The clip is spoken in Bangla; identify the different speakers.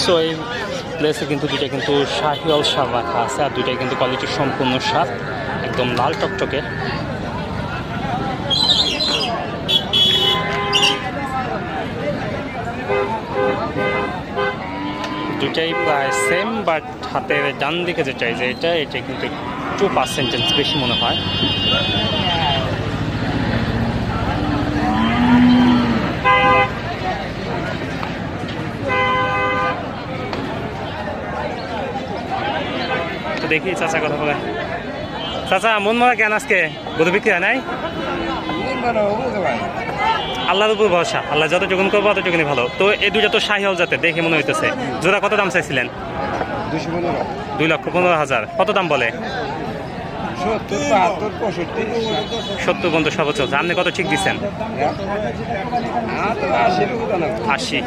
Speaker 1: সো এই প্লেসে কিন্তু দুইটা কিন্তু শাহিওয়াল সার রাখা আছে, আর দুইটাই কিন্তু কোয়ালিটি সম্পূর্ণ সার, একদম লাল টকটকে। দুইটাই প্রায় সেম, বাট হাতের ডান দিকে যেটা যে এটা কিন্তু একটু পার্সেন্টেজ বেশি মনে হয়। তো দেখি চাচা কথা বলে। চাচা মন মারা কেন আজকে গরু বিক্রি হয় নাই? আল্লাহর উপর ভরসা, আল্লাহ যতটুকুন করবো ততটুকুনি ভালো। তো এই দুইটা তো শাহিওয়াল জাতের দেখে মনে হইতেছে। জোড়া কত দাম চাইছিলেন? 2,15,000। কত দাম বলে? 70 পর্যন্ত সর্বোচ্চ। আপনি কত ঠিক দিচ্ছেন? 80।